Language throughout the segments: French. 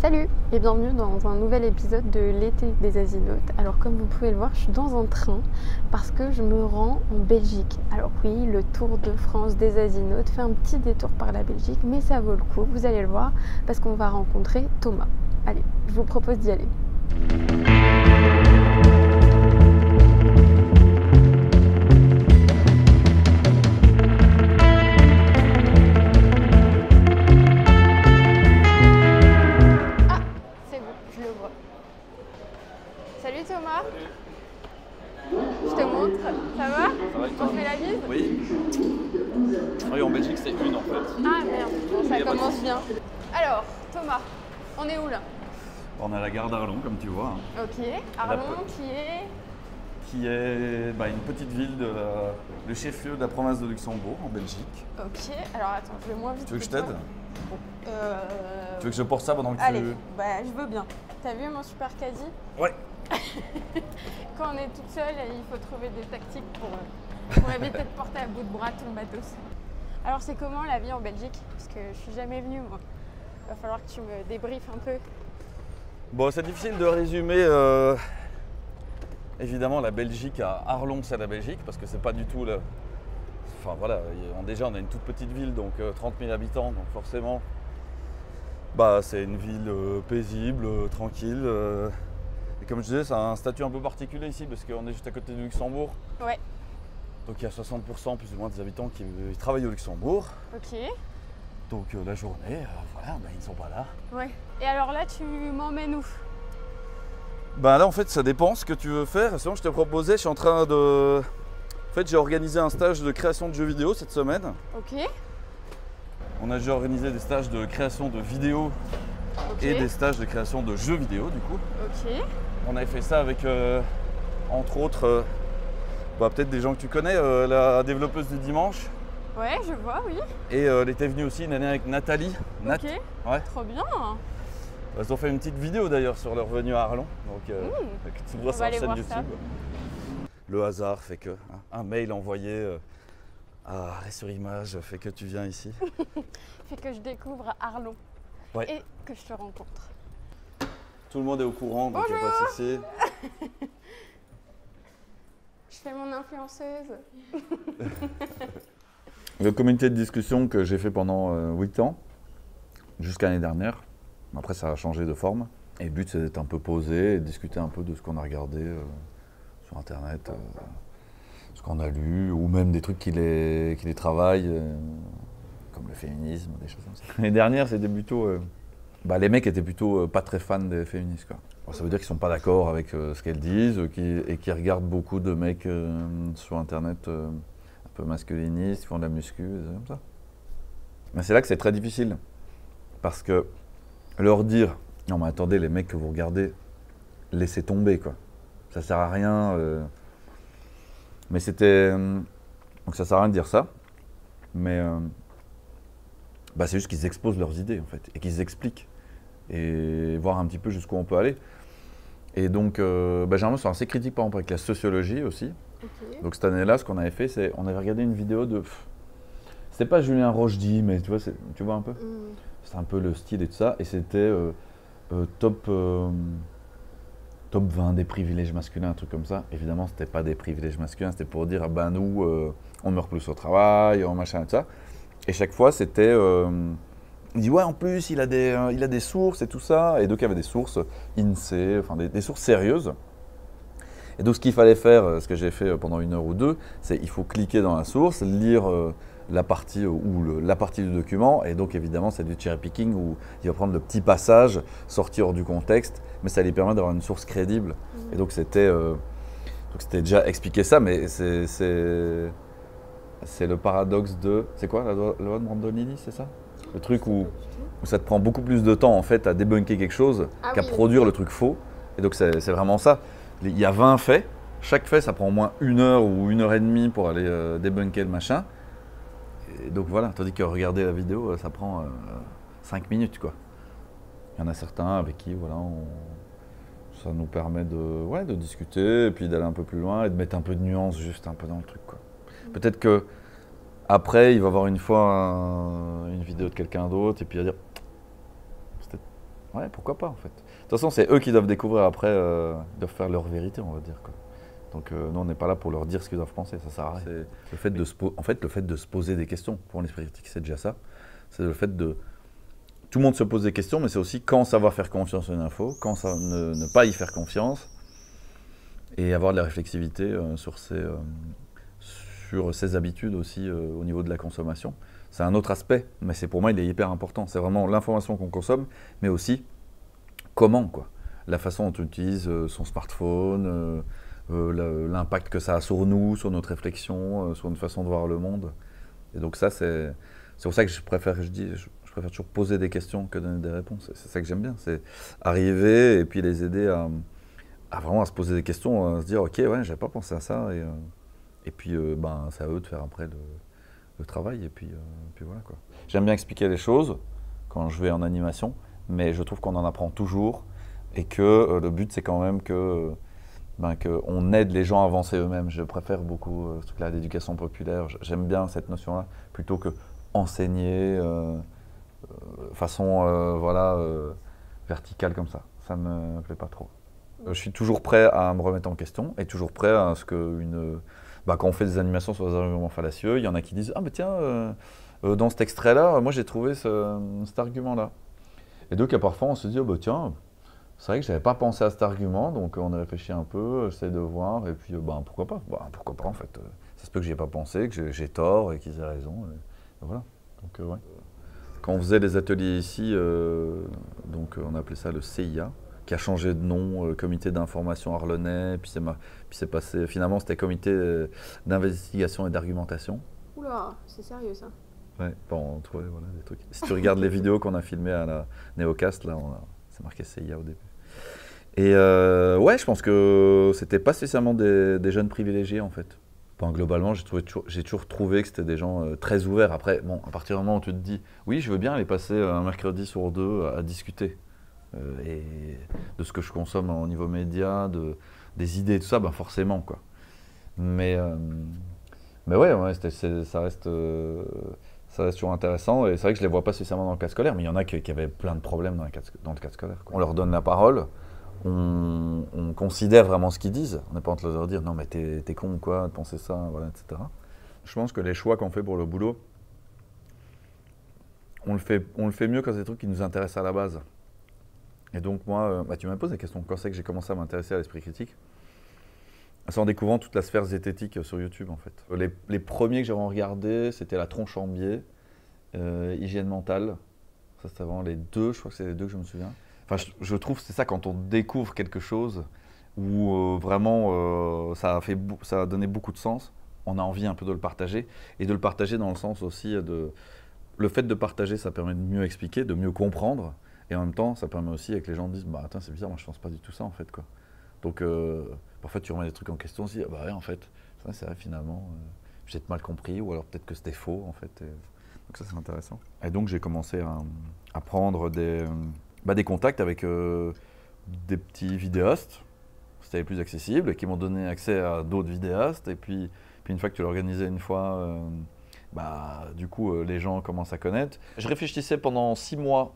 Salut et bienvenue dans un nouvel épisode de l'été des Asinautes. Alors comme vous pouvez le voir, je suis dans un train parce que je me rends en Belgique. Alors oui, le Tour de France des Asinautes fait un petit détour par la Belgique, mais ça vaut le coup, vous allez le voir, parce qu'on va rencontrer Thomas. Allez, je vous propose d'y aller. Salut Thomas. Salut. Je te montre, ça va? Ça va et toi? On fait la bise? Oui. Oui, en Belgique c'est une en fait. Ah merde, bon, ça commence bien. Alors, Thomas, on est où là? On est à la gare d'Arlon comme tu vois. Ok, Arlon Qui est une petite ville le chef-lieu de la province de Luxembourg en Belgique. Ok, alors attends, je vais moins vite. Tu veux que je t'aide? Tu veux que je porte ça pendant que Allez, tu... je veux bien. T'as vu mon super caddie? Ouais. Quand on est toute seule, il faut trouver des tactiques pour éviter de porter à bout de bras tout le matos. Alors c'est comment la vie en Belgique? Parce que je suis jamais venue moi. Il va falloir que tu me débriefes un peu. Bon, c'est difficile de résumer évidemment la Belgique à Arlon, c'est la Belgique, parce que c'est pas du tout le... Enfin voilà, déjà on a une toute petite ville, donc 30 000 habitants, donc forcément c'est une ville paisible, tranquille. Et comme je disais, ça a un statut un peu particulier ici, parce qu'on est juste à côté du Luxembourg. Ouais. Donc il y a 60% plus ou moins des habitants qui travaillent au Luxembourg. Ok. Donc la journée, ils ne sont pas là. Ouais. Et alors là, tu m'emmènes où? Là en fait ça dépend ce que tu veux faire. Sinon je te proposais, je suis en train de... En fait j'ai organisé un stage de création de jeux vidéo cette semaine. Ok. On a déjà organisé des stages de création de vidéos et des stages de création de jeux vidéo du coup. Ok. On avait fait ça avec entre autres peut-être des gens que tu connais, la développeuse du dimanche. Ouais, je vois, oui. Et elle était venue aussi une année avec Nathalie. Nat. Ok. Ouais. Trop bien. Ils ont fait une petite vidéo d'ailleurs sur leur venue à Arlon. Donc tu vois sur la chaîne YouTube. Ça. Le hasard fait que un mail envoyé à sur image fait que tu viens ici. Fait que je découvre Arlon. Ouais. Et que je te rencontre. Tout le monde est au courant, donc il n'y a pas de souci. Je fais mon influenceuse. Le comité de discussion que j'ai fait pendant 8 ans, jusqu'à l'année dernière. Après, ça a changé de forme. Et le but, c'est d'être un peu posé et de discuter un peu de ce qu'on a regardé sur Internet, ce qu'on a lu, ou même des trucs qui les travaillent, comme le féminisme, des choses comme ça. L'année dernière, c'était plutôt... les mecs étaient plutôt pas très fans des féministes, quoi. Alors, ça veut dire qu'ils sont pas d'accord avec ce qu'elles disent et qui regardent beaucoup de mecs sur Internet un peu masculinistes, qui font de la muscu, des choses comme ça. Mais c'est là que c'est très difficile. Parce que leur dire « Non mais attendez, les mecs que vous regardez, laissez tomber, quoi. Ça sert à rien. » Mais c'était... Donc ça sert à rien de dire ça. Mais c'est juste qu'ils exposent leurs idées, en fait, et qu'ils expliquent. Et voir un petit peu jusqu'où on peut aller. Et donc, généralement, c'est assez critique, par exemple, avec la sociologie aussi. Okay. Donc, cette année-là, ce qu'on avait fait, c'est on avait regardé une vidéo de... C'était pas Julien Rochdy, mais tu vois un peu C'était un peu le style et tout ça. Et c'était top 20 des privilèges masculins, un truc comme ça. Évidemment, c'était pas des privilèges masculins, c'était pour dire, nous, on meurt plus au travail, on machin et tout ça. Et chaque fois, c'était... il dit, ouais, en plus, il a des sources et tout ça. Et donc, il y avait des sources INSEE, enfin des sources sérieuses. Et donc, ce qu'il fallait faire, ce que j'ai fait pendant 1 heure ou 2, c'est il faut cliquer dans la source, lire la partie du document. Et donc, évidemment, c'est du cherry picking où il va prendre le petit passage sorti hors du contexte. Mais ça lui permet d'avoir une source crédible. Et donc, c'était déjà expliquer ça, mais c'est le paradoxe de... C'est quoi, la loi de Brandolini, c'est ça? Le truc où ça te prend beaucoup plus de temps en fait à débunker quelque chose qu'à produire le truc faux. Et donc c'est vraiment ça. Il y a 20 faits. Chaque fait, ça prend au moins 1 heure ou 1 heure et demie pour aller débunker le machin. Et donc voilà, tandis que regarder la vidéo, ça prend 5 minutes, quoi. Il y en a certains avec qui ça nous permet de discuter et puis d'aller un peu plus loin et de mettre un peu de nuance juste un peu dans le truc, quoi. Peut-être que après, il va voir une fois une vidéo de quelqu'un d'autre et puis il va dire Ouais, pourquoi pas en fait. De toute façon, c'est eux qui doivent découvrir après, ils doivent faire leur vérité, on va dire, quoi. Donc nous, on n'est pas là pour leur dire ce qu'ils doivent penser, ça sert à rien. Le fait en fait, le fait de se poser des questions, pour l'esprit critique, c'est déjà ça. C'est le fait de... Tout le monde se pose des questions, mais c'est aussi quand savoir faire confiance à une info, quand ça, ne pas y faire confiance, et avoir de la réflexivité sur ses habitudes aussi au niveau de la consommation. C'est un autre aspect, mais pour moi, il est hyper important. C'est vraiment l'information qu'on consomme, mais aussi comment, quoi. La façon dont on utilise son smartphone, l'impact que ça a sur nous, sur notre réflexion, sur notre façon de voir le monde. Et donc ça, c'est pour ça que je préfère toujours poser des questions que donner des réponses. C'est ça que j'aime bien, c'est arriver et puis les aider à vraiment à se poser des questions, à se dire ok, ouais, j'avais pas pensé à ça, et puis ben, c'est à eux de faire après le travail, et puis voilà, quoi. J'aime bien expliquer les choses quand je vais en animation, mais je trouve qu'on en apprend toujours, et que le but c'est quand même qu'on aide les gens à avancer eux-mêmes. Je préfère beaucoup ce truc-là, l'éducation populaire. J'aime bien cette notion-là, plutôt que enseigner façon voilà, verticale comme ça. Ça me plaît pas trop. Je suis toujours prêt à me remettre en question, et toujours prêt à ce que quand on fait des animations sur des arguments fallacieux, il y en a qui disent « Ah mais tiens, dans cet extrait-là, moi j'ai trouvé cet argument-là ». Et donc parfois on se dit « Oh bah tiens, c'est vrai que j'avais pas pensé à cet argument, donc on a réfléchi un peu, j'essaie de voir, et puis pourquoi pas, pourquoi pas en fait. Ça se peut que j'y ai pas pensé, que j'ai tort et qu'ils aient raison, et voilà. Donc ouais. Quand on faisait les ateliers ici, donc on appelait ça le CIA, qui a changé de nom, comité d'information Arlonnais, puis c'est passé, finalement c'était comité d'investigation et d'argumentation. Oula, c'est sérieux ça. Ouais, bon, on trouvait voilà, des trucs. Si tu regardes les vidéos qu'on a filmées à la Néocast, là, c'est marqué CIA au début. Et ouais, je pense que c'était pas spécialement des jeunes privilégiés en fait. Bon, globalement, j'ai toujours trouvé que c'était des gens très ouverts. Après, bon, à partir du moment où tu te dis, oui, je veux bien aller passer un mercredi sur deux à discuter. Et de ce que je consomme au niveau média, des idées, tout ça, ben forcément, quoi. Mais ouais, ça reste toujours intéressant, et c'est vrai que je les vois pas spécialement dans le cadre scolaire, mais il y en a qui avaient plein de problèmes dans le cadre scolaire, quoi. On leur donne la parole, on considère vraiment ce qu'ils disent, on n'est pas en train de leur dire non mais t'es con ou quoi, de penser ça, voilà, etc. Je pense que les choix qu'on fait pour le boulot, on le fait mieux quand c'est des trucs qui nous intéressent à la base. Et donc moi, tu m'as posé la question, quand c'est que j'ai commencé à m'intéresser à l'esprit critique? C'est en découvrant toute la sphère zététique sur YouTube en fait. Les premiers que j'ai regardés, c'était La Tronche en biais, Hygiène mentale. Ça c'était vraiment les deux, je crois que c'est les deux que je me souviens. Enfin, je trouve que c'est ça quand on découvre quelque chose où vraiment ça a donné beaucoup de sens, on a envie un peu de le partager, et de le partager dans le sens aussi le fait de partager, ça permet de mieux expliquer, de mieux comprendre. Et en même temps, ça permet aussi que les gens disent « Bah attends, c'est bizarre, moi je pense pas du tout ça en fait, quoi ». Donc parfois tu remets des trucs en question aussi, ah, bah ouais en fait, ça c'est vrai finalement, j'ai peut-être mal compris, ou alors peut-être que c'était faux en fait. Donc ça c'est intéressant. Et donc j'ai commencé à prendre des contacts avec des petits vidéastes, c'était les plus accessibles, qui m'ont donné accès à d'autres vidéastes, et puis une fois que tu l'as organisé une fois, du coup les gens commencent à connaître. Je réfléchissais pendant 6 mois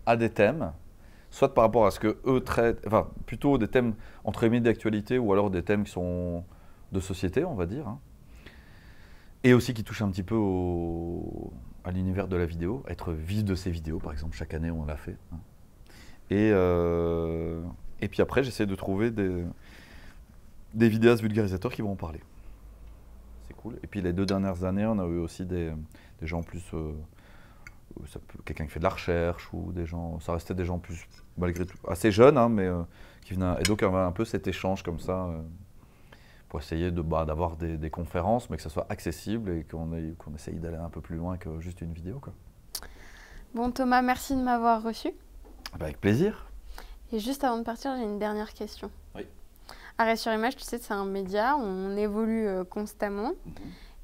à des thèmes, soit par rapport à ce que eux traitent, enfin plutôt des thèmes entre guillemets d'actualité, ou alors des thèmes qui sont de société, on va dire, hein. Et aussi qui touchent un petit peu à l'univers de la vidéo, être vif de ces vidéos, par exemple, chaque année on l'a fait, hein. Et puis après j'essaie de trouver des vidéastes vulgarisateurs qui vont en parler. C'est cool. Et puis les 2 dernières années, on a eu aussi des gens plus... quelqu'un qui fait de la recherche, ou des gens, ça restait des gens plus, malgré tout, assez jeunes, hein, mais qui venaient, et donc on avait un peu cet échange comme ça, pour essayer d'avoir des conférences, mais que ça soit accessible, et qu'on essaye d'aller un peu plus loin que juste une vidéo, quoi. Bon Thomas, merci de m'avoir reçu. Avec plaisir. Et juste avant de partir, j'ai une dernière question. Oui. Arrêt sur image, tu sais, c'est un média, on évolue constamment,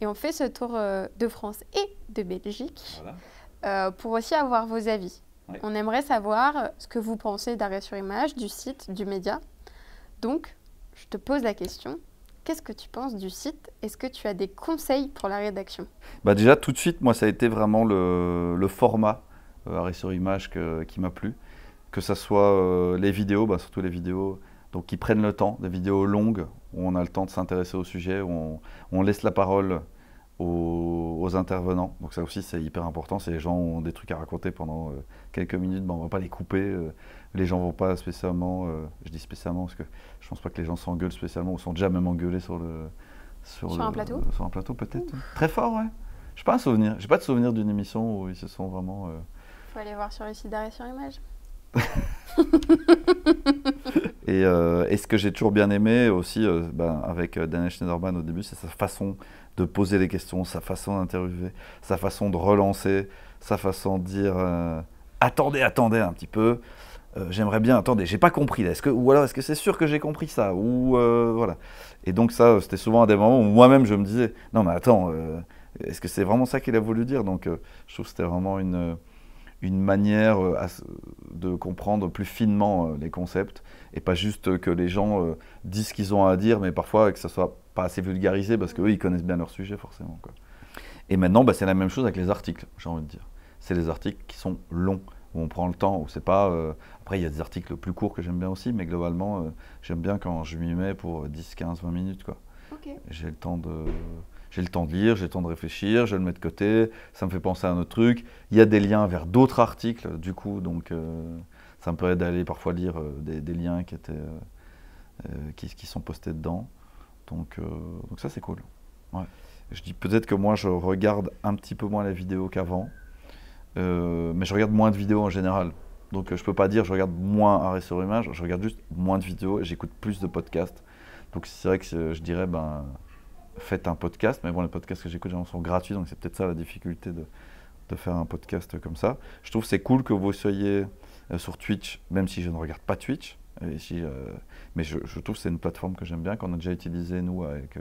et on fait ce tour de France et de Belgique. Voilà. Pour aussi avoir vos avis. Oui. On aimerait savoir ce que vous pensez d'Arrêt sur image, du site, du média. Donc, je te pose la question, qu'est-ce que tu penses du site? Est-ce que tu as des conseils pour la rédaction? Déjà, tout de suite, moi, ça a été vraiment le format arrêt sur image qui m'a plu. Que ce soit les vidéos, surtout les vidéos donc, qui prennent le temps, des vidéos longues où on a le temps de s'intéresser au sujet, où on laisse la parole aux intervenants. Donc ça aussi c'est hyper important, si les gens ont des trucs à raconter pendant quelques minutes, on ne va pas les couper. Les gens ne vont pas spécialement, je dis spécialement parce que je ne pense pas que les gens s'engueulent spécialement ou sont déjà même engueulés sur un plateau. Sur un plateau peut-être. Très fort, ouais. Je n'ai pas un souvenir. J'ai pas de souvenir d'une émission où ils se sont vraiment... Faut aller voir sur le site d'arrêt sur image. Et ce que j'ai toujours bien aimé aussi avec Daniel Schneiderman au début, c'est sa façon de poser les questions, sa façon d'interviewer, sa façon de relancer, sa façon de dire attendez un petit peu, j'aimerais bien, attendez, j'ai pas compris là, ou alors est-ce que c'est sûr que j'ai compris ça, ou voilà. Et donc ça, c'était souvent à des moments où moi-même je me disais non mais attends, est-ce que c'est vraiment ça qu'il a voulu dire? Donc je trouve que c'était vraiment une manière de comprendre plus finement les concepts et pas juste que les gens disent ce qu'ils ont à dire, mais parfois que ça soit pas assez vulgarisé parce qu'eux ils connaissent bien leur sujet forcément, quoi. Et maintenant c'est la même chose avec les articles, j'ai envie de dire. C'est les articles qui sont longs, où on prend le temps, où c'est pas... Après il y a des articles plus courts que j'aime bien aussi, mais globalement j'aime bien quand je m'y mets pour 10, 15, 20 minutes, quoi. Okay. J'ai le temps de lire, j'ai le temps de réfléchir, je le mets de côté, ça me fait penser à un autre truc. Il y a des liens vers d'autres articles, du coup, donc ça me permet d'aller parfois lire des liens qui sont postés dedans. Donc ça, c'est cool. Ouais. Je dis peut-être que moi, je regarde un petit peu moins les vidéos qu'avant, mais je regarde moins de vidéos en général. Donc je peux pas dire je regarde moins arrêt sur image, je regarde juste moins de vidéos et j'écoute plus de podcasts. Donc c'est vrai que je dirais, faites un podcast, mais bon, les podcasts que j'écoute sont gratuits, donc c'est peut-être ça la difficulté de faire un podcast comme ça. Je trouve que c'est cool que vous soyez sur Twitch, même si je ne regarde pas Twitch, mais je trouve que c'est une plateforme que j'aime bien, qu'on a déjà utilisée, nous, avec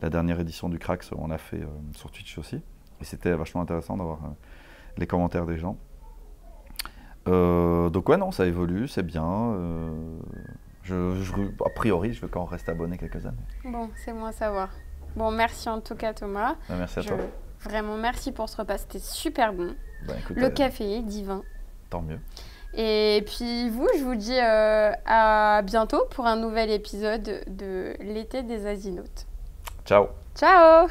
la dernière édition du Cracks, on l'a fait sur Twitch aussi, et c'était vachement intéressant d'avoir les commentaires des gens. Donc ouais, non, ça évolue, c'est bien. A priori, je veux qu'on reste abonné quelques années. Bon, c'est bon à savoir. Bon, merci en tout cas Thomas. Merci à toi. Vraiment, merci pour ce repas, c'était super bon. Écoute, le café est divin. Tant mieux. Et puis vous, je vous dis à bientôt pour un nouvel épisode de l'été des Asinotes. Ciao. Ciao.